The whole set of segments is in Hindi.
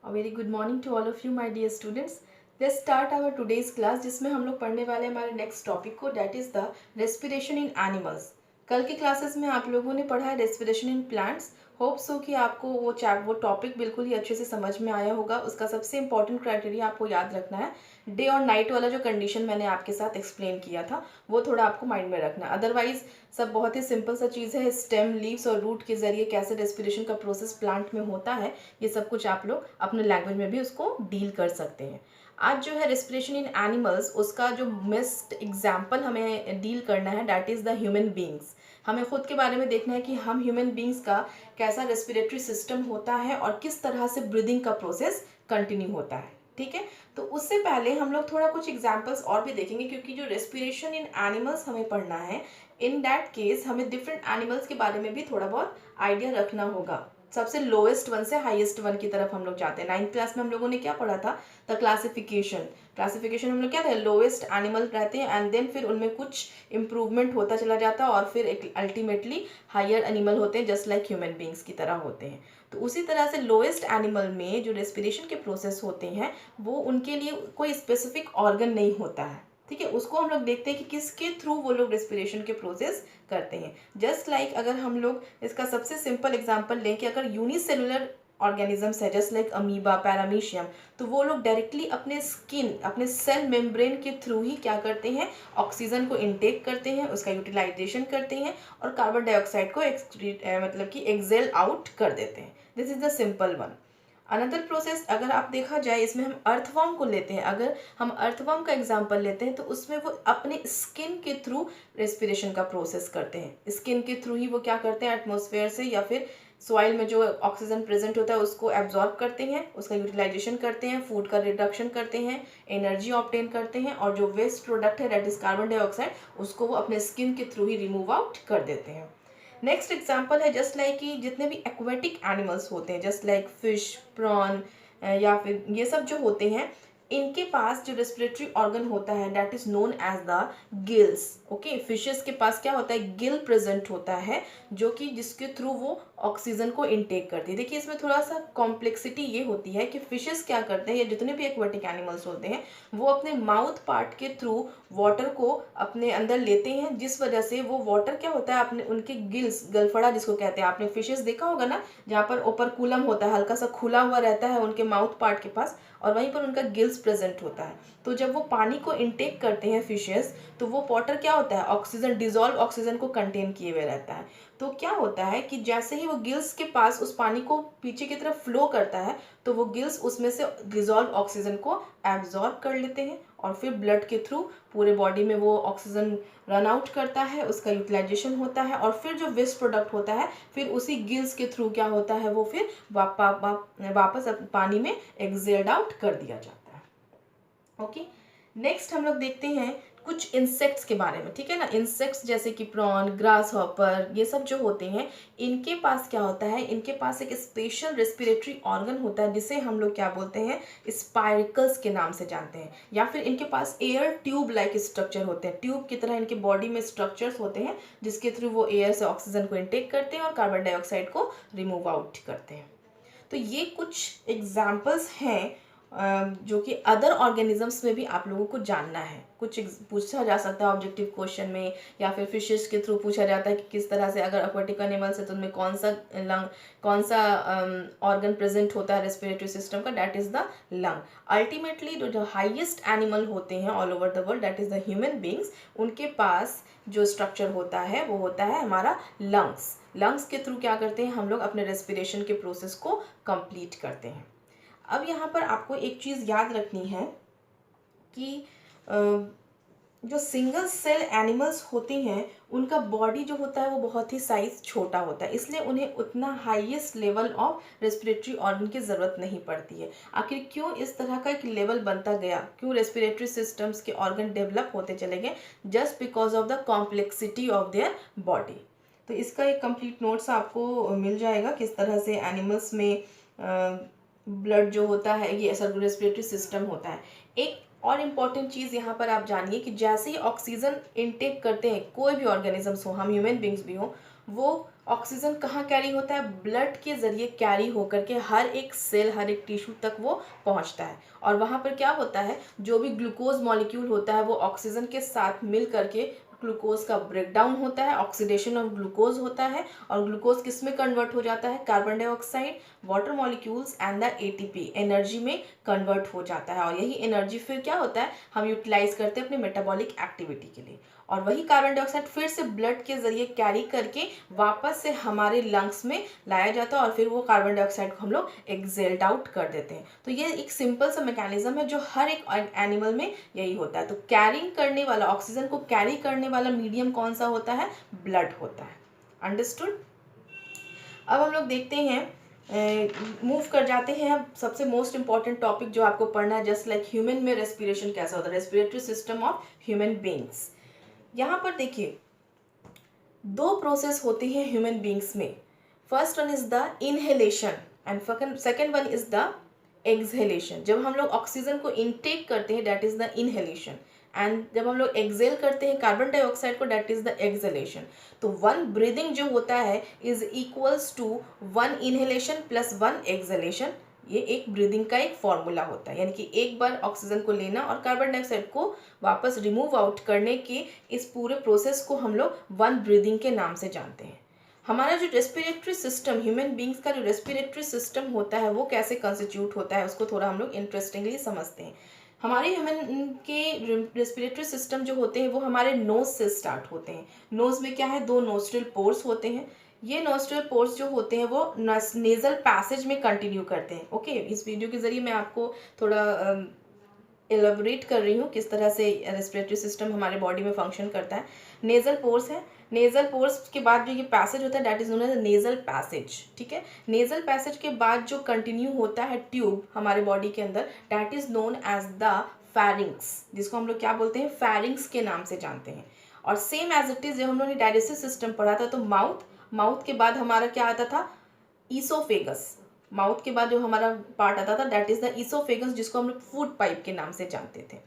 A very good morning to all of you, my dear students. Let's start our today's class, जिसमें हम लोग पढ़ने वाले हैं हमारे नेक्स्ट टॉपिक को, that is the respiration in animals. कल के क्लासेस में आप लोगों ने पढ़ा है respiration in plants. Hope so कि आपको वो टॉपिक बिल्कुल ही अच्छे से समझ में आया होगा. उसका सबसे इंपॉर्टेंट क्राइटेरिया आपको याद रखना है, डे और नाइट वाला जो कंडीशन मैंने आपके साथ एक्सप्लेन किया था वो थोड़ा आपको माइंड में रखना है. अदरवाइज सब बहुत ही सिंपल सा चीज़ है. स्टेम, लीव्स और रूट के जरिए कैसे रेस्पिरेशन का प्रोसेस प्लांट में होता है, ये सब कुछ आप लोग अपने लैंग्वेज में भी उसको डील कर सकते हैं. आज जो है रेस्पिरेशन इन एनिमल्स, उसका जो बेस्ट एग्जाम्पल हमें डील करना है that is the human beings. हमें खुद के बारे में देखना है कि हम ह्यूमन बींग्स का कैसा रेस्पिरेटरी सिस्टम होता है और किस तरह से ब्रीदिंग का प्रोसेस कंटिन्यू होता है. ठीक है, तो उससे पहले हम लोग थोड़ा कुछ एग्जाम्पल्स और भी देखेंगे, क्योंकि जो रेस्पिरेशन इन एनिमल्स हमें पढ़ना है, इन दैट केस हमें डिफरेंट एनिमल्स के बारे में भी थोड़ा बहुत आइडिया रखना होगा. सबसे लोएस्ट वन से हाईएस्ट वन की तरफ हम लोग जाते हैं. 9th क्लास में हम लोगों ने क्या पढ़ा था, द क्लासिफिकेशन हम लोग क्या था, लोएस्ट एनिमल रहते हैं एंड देन फिर उनमें कुछ इंप्रूवमेंट होता चला जाता है और फिर एक अल्टीमेटली हायर एनिमल होते हैं, जस्ट लाइक ह्यूमन बींग्स की तरह होते हैं. तो उसी तरह से लोएस्ट एनिमल में जो रेस्पिरेशन के प्रोसेस होते हैं वो उनके लिए कोई स्पेसिफिक ऑर्गन नहीं होता है. ठीक है, उसको हम लोग देखते हैं कि किसके थ्रू वो लोग रेस्पिरेशन के प्रोसेस करते हैं. जस्ट लाइक अगर हम लोग इसका सबसे सिंपल एग्जांपल लें कि अगर यूनिसेलुलर ऑर्गेनिजम्स है जस्ट लाइक अमीबा, पैरामीशियम, तो वो लोग डायरेक्टली अपने स्किन, अपने सेल मेम्ब्रेन के थ्रू ही क्या करते हैं, ऑक्सीजन को इनटेक करते हैं, उसका यूटिलाइजेशन करते हैं और कार्बन डाइऑक्साइड को मतलब कि एक्सेल आउट कर देते हैं. This is the simple one. Another process अगर आप देखा जाए, इसमें हम अर्थवर्म को लेते हैं. अगर हम अर्थवर्म का एग्जांपल लेते हैं तो उसमें वो अपने स्किन के थ्रू रेस्पिरेशन का प्रोसेस करते हैं. स्किन के थ्रू ही वो क्या करते हैं, एटमॉस्फेयर से या फिर सॉइल में जो ऑक्सीजन प्रेजेंट होता है उसको एब्जॉर्ब करते हैं, उसका यूटिलाइजेशन करते हैं, फूड का रिडक्शन करते हैं, एनर्जी ऑब्टेन करते हैं और जो वेस्ट प्रोडक्ट है दैट इज कार्बन डाइऑक्साइड, उसको वो अपने स्किन के थ्रू ही रिमूव आउट कर देते हैं. नेक्स्ट एग्जाम्पल है जस्ट लाइक कि जितने भी एक्वेटिक एनिमल्स होते हैं जस्ट लाइक फिश, प्रॉन या फिर ये सब जो होते हैं, इनके पास जो रेस्पिरेटरी ऑर्गन होता है that is known as the gills. Okay, fishes के पास क्या होता है, गिल प्रेजेंट होता है जो कि जिसके थ्रू वो ऑक्सीजन को इनटेक करती है. देखिए इसमें थोड़ा सा कॉम्प्लेक्सिटी ये होती है कि फिशेस क्या करते हैं या जितने भी एक्वेटिक एनिमल्स होते हैं वो अपने माउथ पार्ट के थ्रू वाटर को अपने अंदर लेते हैं, जिस वजह से वो वाटर क्या होता है अपने उनके गिल्स, गलफड़ा जिसको कहते हैं, आपने फिशेस देखा होगा ना जहाँ पर ओपरकुलम होता है, हल्का सा खुला हुआ रहता है उनके माउथ पार्ट के पास और वहीं पर उनका गिल्स प्रेजेंट होता है. तो जब वो पानी को इनटेक करते हैं फिशेस, तो वो वाटर क्या होता है, ऑक्सीजन, डिजॉल्व ऑक्सीजन को कंटेन किए हुए रहता है. तो क्या होता है कि जैसे ही वो गिल्स के पास उस पानी को पीछे की तरफ फ्लो करता है तो वो गिल्स उसमें से डिजॉल्व ऑक्सीजन को एब्जॉर्ब कर लेते हैं और फिर ब्लड के थ्रू पूरे बॉडी में वो ऑक्सीजन रन आउट करता है, उसका यूटिलाइजेशन होता है और फिर जो वेस्ट प्रोडक्ट होता है फिर उसी गिल्स के थ्रू क्या होता है, वो फिर वापस पानी में एक्सेल्ड आउट कर दिया जाता है. ओके, नेक्स्ट हम लोग देखते हैं कुछ इंसेक्ट्स के बारे में. ठीक है ना, इंसेक्ट्स जैसे कि प्रॉन, ग्रास हॉपर, ये सब जो होते हैं इनके पास क्या होता है, इनके पास एक स्पेशल रेस्पिरेटरी ऑर्गन होता है जिसे हम लोग क्या बोलते हैं, स्पाइरकल्स के नाम से जानते हैं. या फिर इनके पास एयर ट्यूब लाइक स्ट्रक्चर होते हैं, ट्यूब की तरह इनके बॉडी में स्ट्रक्चर्स होते हैं जिसके थ्रू वो एयर से ऑक्सीजन को इनटेक करते हैं और कार्बन डाइऑक्साइड को रिमूव आउट करते हैं. तो ये कुछ एग्जाम्पल्स हैं जो कि अदर ऑर्गेनिजम्स में भी आप लोगों को जानना है. कुछ पूछा जा सकता है ऑब्जेक्टिव क्वेश्चन में या फिर फिशेस के थ्रू पूछा जाता है कि किस तरह से अगर एक्वेटिक एनिमल्स है तो उनमें कौन सा ऑर्गन प्रेजेंट होता है रेस्पिरेटरी सिस्टम का, that is the lung. Ultimately जो हाईएस्ट एनिमल होते हैं all over the world that is the human beings, उनके पास जो स्ट्रक्चर होता है वो होता है हमारा लंग्स. लंग्स के थ्रू क्या करते हैं हम लोग, अपने रेस्पिरेशन के प्रोसेस को कंप्लीट करते हैं. अब यहाँ पर आपको एक चीज़ याद रखनी है कि जो सिंगल सेल एनिमल्स होते हैं उनका बॉडी जो होता है वो बहुत ही साइज छोटा होता है, इसलिए उन्हें उतना highest level of respiratory organ की ज़रूरत नहीं पड़ती है. आखिर क्यों इस तरह का एक लेवल बनता गया, क्यों रेस्पिरेटरी सिस्टम्स के ऑर्गन डेवलप होते चले गए, just because of the complexity of their body. तो इसका एक कंप्लीट नोट्स आपको मिल जाएगा किस तरह से एनिमल्स में ब्लड जो होता है ये रेस्पिरेटरी सिस्टम होता है. एक और इम्पॉर्टेंट चीज़ यहाँ पर आप जानिए कि जैसे ही ऑक्सीजन इनटेक करते हैं कोई भी ऑर्गेनिजम्स हो, हम ह्यूमन बींग्स भी हो, वो ऑक्सीजन कहाँ कैरी होता है? ब्लड के ज़रिए कैरी होकर के हर एक सेल, हर एक टिश्यू तक वो पहुँचता है। और वहाँ पर क्या होता है, जो भी ग्लूकोज मॉलिक्यूल होता है वो ऑक्सीजन के साथ मिल करके ग्लूकोज का ब्रेकडाउन होता है, ऑक्सीडेशन ऑफ ग्लूकोज होता है, और ग्लूकोज किस में कन्वर्ट हो जाता है? Carbon dioxide, water molecules and the ATP, energy में कन्वर्ट हो जाता है। और यही एनर्जी फिर क्या होता है, हम यूटिलाइज करते हैं अपने मेटाबॉलिक एक्टिविटी के लिए। और वही कार्बन डाइऑक्साइड फिर से ब्लड के जरिए कैरी करके वापस से हमारे लंग्स में लाया जाता है, और फिर वो कार्बन डाइऑक्साइड को हम लोग एक्सेल्ड आउट कर देते हैं। तो ये एक सिंपल सा मैकेनिज्म है जो हर एक एनिमल में यही होता है। तो कैरिंग करने वाला, ऑक्सीजन को कैरी करने वाला मीडियम कौन सा होता है? ब्लड होता है। अंडरस्टूड? अब हम लोग देखते हैं, मूव कर जाते हैं अब सबसे मोस्ट इंपॉर्टेंट टॉपिक जो आपको पढ़ना है, जस्ट लाइक ह्यूमन में रेस्पिरेशन कैसा होता है, respiratory system of human beings. यहाँ पर देखिए, दो प्रोसेस होती है ह्यूमन बींग्स में। First one is the inhalation and second one is the exhalation. जब हम लोग ऑक्सीजन को इनटेक करते हैं that is the inhalation, and जब हम लोग एक्सेल करते हैं कार्बन डाइऑक्साइड को दैट इज द एक्सहेलेशन। तो वन ब्रीदिंग जो होता है is equals to one inhalation plus one exhalation. ये एक ब्रीदिंग का एक फॉर्मूला होता है, यानी कि एक बार ऑक्सीजन को लेना और कार्बन डाइऑक्साइड को वापस रिमूव आउट करने के इस पूरे प्रोसेस को हम लोग वन ब्रीदिंग के नाम से जानते हैं। हमारा जो रेस्पिरेटरी सिस्टम, ह्यूमन बींग्स का जो रेस्पिरेटरी सिस्टम होता है वो कैसे कंस्टिट्यूट होता है उसको थोड़ा हम लोग इंटरेस्टिंगली समझते हैं। हमारे ह्यूमन के रेस्पिरेटरी सिस्टम जो होते हैं वो हमारे नोज से स्टार्ट होते हैं। नोज में क्या है? दो नोस्ट्रिल पोर्स होते हैं। ये नोस्ट्रिल पोर्स जो होते हैं वो नेजल पैसेज में कंटिन्यू करते हैं। ओके, इस वीडियो के जरिए मैं आपको थोड़ा एलाबोरेट कर रही हूँ किस तरह से रेस्पिरेटरी सिस्टम हमारे बॉडी में फंक्शन करता है। नेजल पोर्स है, नेजल पोर्स के बाद जो ये पैसेज होता है that is known as nasal passage. ठीक है, नेजल पैसेज के बाद जो कंटिन्यू होता है ट्यूब हमारे बॉडी के अंदर that is known as the pharynx, जिसको हम लोग क्या बोलते हैं? फैरिंग्स के नाम से जानते हैं। और सेम एज इट इज जब हम लोगों ने डाइजेस्टिव सिस्टम पढ़ा था तो माउथ के बाद हमारा क्या आता था? ईसोफेगस। माउथ के बाद जो हमारा पार्ट आता था दैट इज द ईसोफेगस, जिसको हम लोग फूड पाइप के नाम से जानते थे।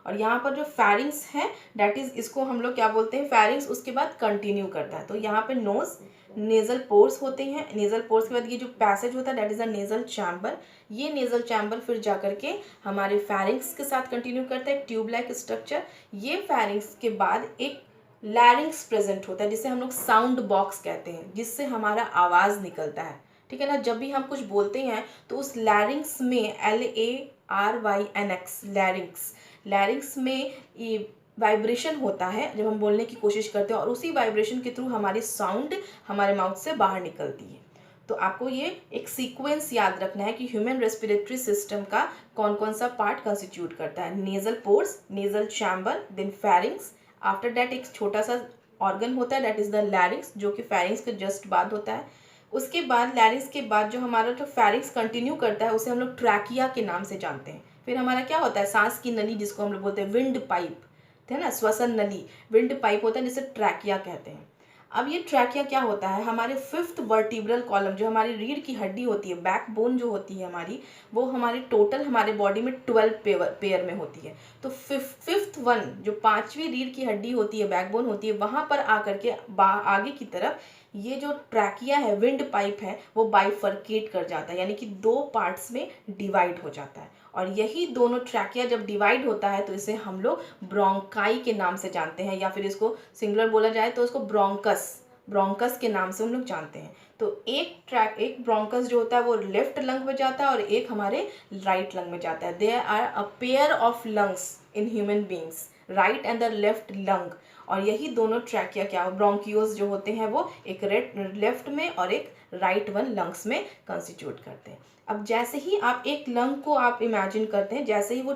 और यहाँ पर जो फैरिंग्स है दैट इज, इसको हम लोग क्या बोलते हैं? फैरिंग्स उसके बाद कंटिन्यू करता है। तो यहाँ पे नोज, नेजल पोर्स होते हैं। नेजल पोर्स के बाद ये जो पैसेज होता है that is the nasal chamber. ये नेजल चैम्बर फिर जा करके हमारे फैरिंग्स के साथ कंटिन्यू करता है, ट्यूब लाइक स्ट्रक्चर। ये फैरिंग्स के बाद एक लैरिंग्स प्रेजेंट होता है जिसे हम लोग साउंड बॉक्स कहते हैं, जिससे हमारा आवाज़ निकलता है। ठीक है ना, जब भी हम कुछ बोलते हैं तो उस लैरिंग्स में LARYNX लैरिंग्स में ये वाइब्रेशन होता है जब हम बोलने की कोशिश करते हैं, और उसी वाइब्रेशन के थ्रू हमारी साउंड हमारे माउथ से बाहर निकलती है। तो आपको ये एक सीक्वेंस याद रखना है कि ह्यूमन रेस्पिरेटरी सिस्टम का कौन कौन सा पार्ट कंस्टिट्यूट करता है। Nasal pores, nasal chamber, then pharynx. After that एक छोटा सा ऑर्गन होता है दैट इज द लैरिंग्स, जो कि फैरिंग्स के जस्ट बाद होता है। उसके बाद लैरिंग्स के बाद जो हमारा जो फैरिंग्स कंटिन्यू करता है उसे हम लोग ट्रैकिया के नाम से जानते हैं। फिर हमारा क्या होता है? सांस की नली, जिसको हम लोग बोलते हैं विंड पाइप, है ना, श्वसन नली, विंड पाइप होता है जिसे ट्रैकिया कहते हैं। अब ये ट्रैकिया क्या होता है? हमारे फिफ्थ वर्टिब्रल कॉलम, जो हमारी रीढ़ की हड्डी होती है, बैकबोन जो होती है हमारी, वो हमारे टोटल हमारे बॉडी में 12 पेयर में होती है। तो फिफ्थ वन, जो पांचवी रीढ़ की हड्डी होती है, बैकबोन होती है, वहाँ पर आकर के आगे की तरफ ये जो ट्रैकिया है, विंड पाइप है, वो बाइफर्केट कर जाता है, यानी कि दो पार्ट्स में डिवाइड हो जाता है। और यही दोनों ट्रैकिया जब डिवाइड होता है तो इसे हम लोग ब्रोंकाई के नाम से जानते हैं, या फिर इसको सिंगुलर बोला जाए तो इसको ब्रोंकस के नाम से हम लोग जानते हैं। तो एक ब्रोंकस जो होता है वो लेफ्ट लंग में जाता है और एक हमारे राइट लंग में जाता है। There are a pair of lungs in human beings, right and the left lung. और यही दोनों ट्रैकिया क्या हो, ब्रोंकियोस जो होते हैं वो एक लेफ्ट में और एक राइट वन लंग्स में कंस्टिट्यूट करते हैं। अब जैसे ही आप एक लंग को आप इमेजिन करते हैं, जैसे ही वो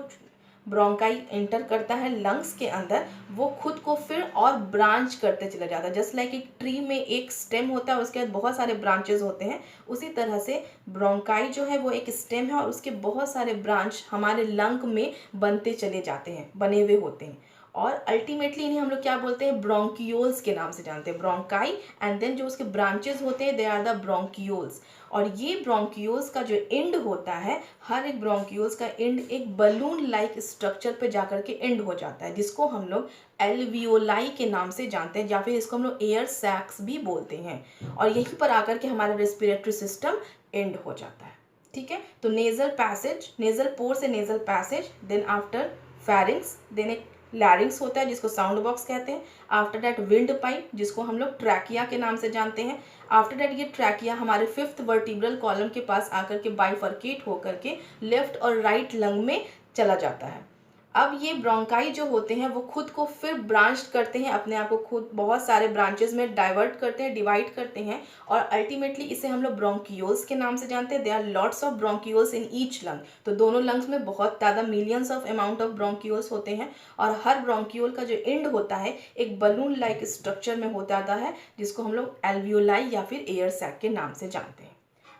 ब्रोंकाई एंटर करता है लंग्स के अंदर, वो खुद को फिर और ब्रांच करते चला जाता है। जस्ट लाइक एक ट्री में एक स्टेम होता है, उसके बाद बहुत सारे ब्रांचेस होते हैं, उसी तरह से ब्रोंकाई जो है वो एक स्टेम है और उसके बहुत सारे ब्रांच हमारे लंग में बनते चले जाते हैं, बने हुए होते हैं। और अल्टीमेटली इन्हें हम लोग क्या बोलते हैं, ब्रोंकियोल्स के नाम से जानते हैं, ब्रोंकाई एंड देन जो उसके ब्रांचेस होते हैं दे आर द ब्रोंकियोल्स। और ये ब्रोंकियोल्स का जो एंड होता है, हर एक ब्रोंकियोल्स का एंड एक बलून लाइक स्ट्रक्चर पे जाकर के एंड हो जाता है, जिसको हम लोग एल्वियोलाई के नाम से जानते हैं, या फिर इसको हम लोग एयर सैक्स भी बोलते हैं। और यहीं पर आकर के हमारा रेस्पिरेटरी सिस्टम एंड हो जाता है। ठीक है, तो नेजल पैसेज, नेजल पोर से nasal passage, then after pharynx, then एक लैरिंग्स होता है जिसको साउंड बॉक्स कहते हैं। आफ्टर दैट विंड पाइप जिसको हम लोग ट्रैकिया के नाम से जानते हैं। आफ्टर दैट ये ट्रैकिया हमारे 5th वर्टिब्रल कॉलम के पास आकर के बाइफर्केट होकर के लेफ्ट और राइट लंग में चला जाता है। अब ये ब्रोंकाई जो होते हैं वो खुद को फिर ब्रांच करते हैं, अपने आप को खुद बहुत सारे ब्रांचेस में डाइवर्ट करते हैं, डिवाइड करते हैं, और अल्टीमेटली इसे हम लोग ब्रोंकियोल्स के नाम से जानते हैं। They are lots of bronchioles in each lung. तो दोनों लंग्स में बहुत ज़्यादा millions of amount of bronchioles होते हैं, और हर ब्रोंकियोल का जो एंड होता है एक बलून लाइक स्ट्रक्चर में होता है, जिसको हम लोग एल्वियोलाई या फिर एयर सैक के नाम से जानते हैं।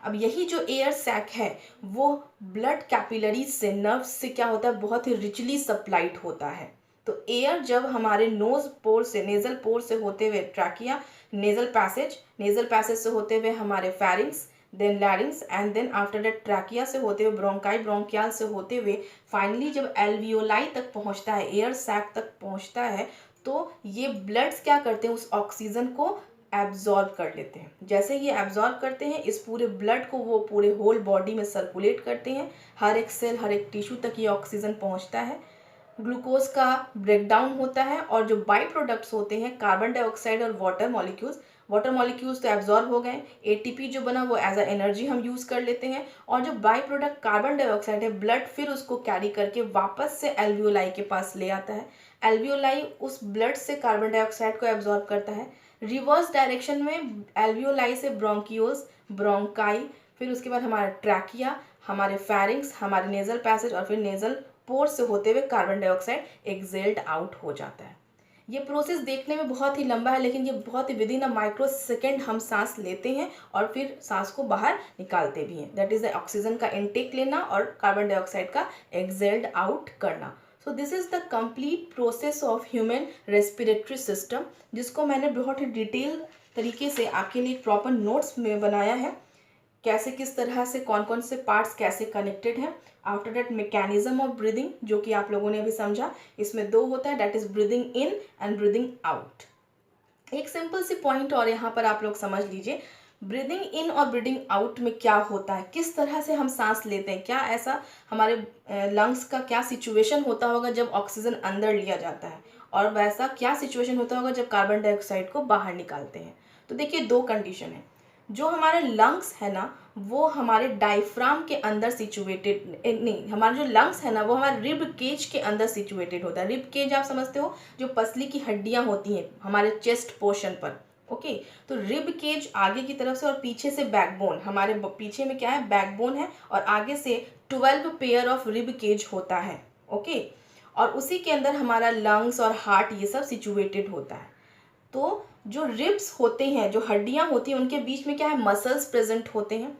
अब यही जो एयर सैक है वो ब्लड कैपिलरीज से, नर्व्स से क्या होता है, बहुत ही रिचली सप्लाइड होता है। तो एयर जब हमारे नोज पोर से, नेजल पोर से होते हुए ट्रैकिया, नेजल पैसेज से होते हुए हमारे pharynx, then larynx, and then after that trachea से होते हुए ब्रोंकाई, ब्रोंकियाल से होते हुए फाइनली जब एल्वियोलाई तक पहुंचता है, एयर सैक तक पहुंचता है, तो ये ब्लड्स क्या करते हैं, उस ऑक्सीजन को एब्जॉर्ब कर लेते हैं। जैसे ये एब्जॉर्ब करते हैं, इस पूरे ब्लड को वो पूरे होल बॉडी में सर्कुलेट करते हैं, हर एक सेल, हर एक टिश्यू तक ये ऑक्सीजन पहुंचता है। ग्लूकोज का ब्रेकडाउन होता है, और जो बाई प्रोडक्ट्स होते हैं कार्बन डाइऑक्साइड और वाटर मॉलिक्यूल्स तो एब्जॉर्ब हो गए, एटीपी जो बना वो एज अ एनर्जी हम यूज़ कर लेते हैं, और जो बाई प्रोडक्ट कार्बन डाइऑक्साइड है, ब्लड फिर उसको कैरी करके वापस से एल्वियोलाई के पास ले आता है। एल्वियोलाई उस ब्लड से कार्बन डाइऑक्साइड को एब्जॉर्ब करता है। रिवर्स डायरेक्शन में एल्वियोलाई से ब्रोंकियोल्स, ब्रोंकाई, फिर उसके बाद हमारा ट्रैकिया, हमारे फेरिंग्स, हमारे नेजल पैसेज, और फिर नेजल पोर से होते हुए कार्बन डाइऑक्साइड एक्सेल्ड आउट हो जाता है। ये प्रोसेस देखने में बहुत ही लंबा है, लेकिन ये बहुत ही विदिन अ माइक्रो सेकेंड हम सांस लेते हैं और फिर सांस को बाहर निकालते भी हैं। दैट इज द ऑक्सीजन का इनटेक लेना और कार्बन डाइऑक्साइड का एक्सेल्ड आउट करना। So this is the complete process of human respiratory system, जिसको मैंने बहुत ही डिटेल तरीके से आपके लिए प्रॉपर नोट्स में बनाया है, कैसे किस तरह से कौन कौन से पार्ट्स कैसे कनेक्टेड हैं। After that mechanism of breathing, जो कि आप लोगों ने अभी समझा, इसमें 2 होता है, that is breathing in and breathing out. एक सिंपल सी पॉइंट और यहाँ पर आप लोग समझ लीजिए, ब्रीदिंग इन और ब्रीदिंग आउट में क्या होता है, किस तरह से हम सांस लेते हैं, क्या ऐसा हमारे लंग्स का क्या सिचुएशन होता होगा जब ऑक्सीजन अंदर लिया जाता है, और वैसा क्या सिचुएशन होता होगा जब कार्बन डाइऑक्साइड को बाहर निकालते हैं। तो देखिए 2 कंडीशन है। जो हमारे लंग्स है ना वो हमारे डायफ्राम के अंदर सिचुएटेड नहीं, हमारे जो लंग्स है ना वो हमारे रिब केज के अंदर सिचुएटेड होता है। रिब केज आप समझते हो, जो पसली की हड्डियां होती हैं हमारे चेस्ट पोर्शन पर। ओके, तो रिब केज आगे की तरफ से और पीछे से बैकबोन, हमारे पीछे में क्या है, बैकबोन है, और आगे से 12 पेयर ऑफ रिब केज होता है। ओके, और उसी के अंदर हमारा लंग्स और हार्ट ये सब सिचुएटेड होता है। तो जो रिब्स होते हैं, जो हड्डियां होती हैं, उनके बीच में क्या है, मसल्स प्रेजेंट होते हैं,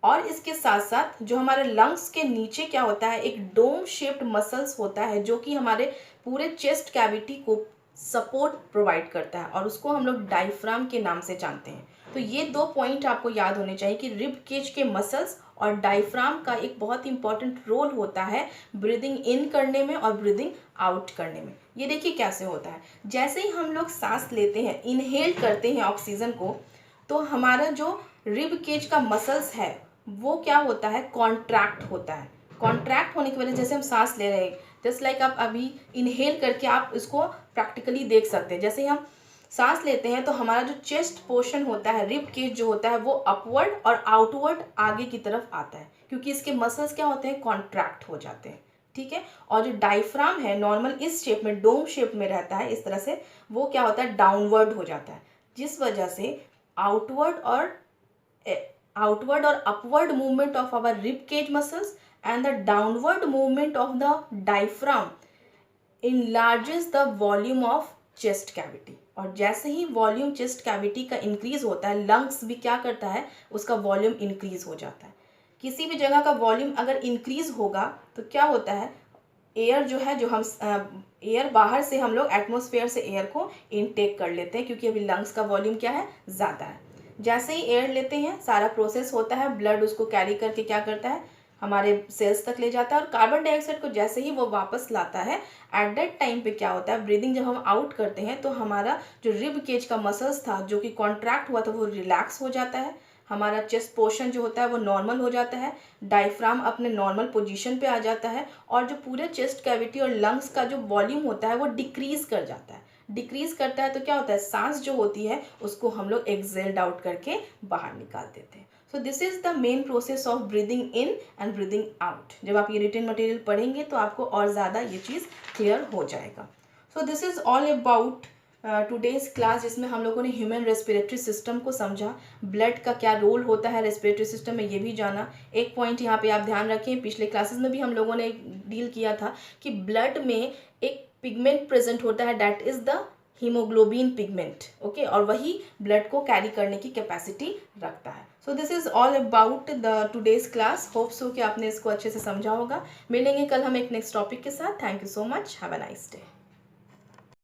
और इसके साथ साथ जो हमारे लंग्स के नीचे क्या होता है, एक डोम शेप्ड मसल्स होता है, जो कि हमारे पूरे चेस्ट कैविटी को सपोर्ट प्रोवाइड करता है, और उसको हम लोग डायफ्राम के नाम से जानते हैं। तो ये 2 पॉइंट आपको याद होने चाहिए कि रिब केज के मसल्स और डायफ्राम का एक बहुत इंपॉर्टेंट रोल होता है ब्रीदिंग इन करने में और ब्रीदिंग आउट करने में। ये देखिए कैसे होता है, जैसे ही हम लोग सांस लेते हैं, इनहेल करते हैं ऑक्सीजन को, तो हमारा जो रिब केज का मसल्स है वो क्या होता है, कॉन्ट्रैक्ट होता है। कॉन्ट्रैक्ट होने की वजह से जैसे हम सांस ले रहे हैं, जस्ट लाइक आप अभी इनहेल करके आप इसको प्रैक्टिकली देख सकते हैं, जैसे ही हम सांस लेते हैं तो हमारा जो चेस्ट पोर्शन होता है, रिब केज जो होता है, वो अपवर्ड और आउटवर्ड आगे की तरफ आता है, क्योंकि इसके मसल्स क्या होते हैं, कॉन्ट्रैक्ट हो जाते हैं। ठीक है, और जो डायफ्राम है नॉर्मल इस शेप में, डोम शेप में रहता है इस तरह से, वो क्या होता है, डाउनवर्ड हो जाता है, जिस वजह से आउटवर्ड और upward movement of our rib cage muscles and the downward movement of the diaphragm enlarges the volume of chest cavity। और जैसे ही वॉल्यूम चेस्ट कैविटी का इंक्रीज होता है, लंग्स भी क्या करता है, उसका वॉल्यूम इंक्रीज हो जाता है। किसी भी जगह का वॉल्यूम अगर इंक्रीज होगा तो क्या होता है, एयर जो है, जो हम एयर बाहर से हम लोग एटमॉस्फेयर से एयर को इनटेक कर लेते हैं, क्योंकि अभी लंग्स का वॉल्यूम क्या है, ज़्यादा है। जैसे ही एयर लेते हैं सारा प्रोसेस होता है, ब्लड उसको कैरी करके क्या करता है, हमारे सेल्स तक ले जाता है, और कार्बन डाइऑक्साइड को जैसे ही वो वापस लाता है, एट दैट टाइम पे क्या होता है, ब्रीदिंग जब हम आउट करते हैं तो हमारा जो रिब केज का मसल्स था जो कि कॉन्ट्रैक्ट हुआ था वो रिलैक्स हो जाता है, हमारा चेस्ट पोर्शन जो होता है वो नॉर्मल हो जाता है, डायफ्राम अपने नॉर्मल पोजीशन पे आ जाता है, और जो पूरे चेस्ट कैविटी और लंग्स का जो वॉल्यूम होता है वो डिक्रीज कर जाता है। डिक्रीज करता है तो क्या होता है, सांस जो होती है उसको हम लोग एक्सेल्ड आउट करके बाहर निकाल देते हैं। So this is the main process of breathing in and breathing out. जब आप ये रिटन मटेरियल पढ़ेंगे तो आपको और ज़्यादा ये चीज़ क्लियर हो जाएगा। So this is all about today's class, जिसमें हम लोगों ने ह्यूमन रेस्पिरेटरी सिस्टम को समझा, ब्लड का क्या रोल होता है रेस्पिरेटरी सिस्टम में ये भी जाना। एक पॉइंट यहाँ पे आप ध्यान रखें, पिछले क्लासेस में भी हम लोगों ने डील किया था कि ब्लड में एक पिगमेंट प्रेजेंट होता है, that is the haemoglobin pigment, okay, और वही ब्लड को कैरी करने की कैपेसिटी रखता है। So this is all about the today's class. Hope so कि आपने इसको अच्छे से समझा होगा। मिलेंगे कल हम एक नेक्स्ट टॉपिक के साथ। Thank you so much, have a nice day.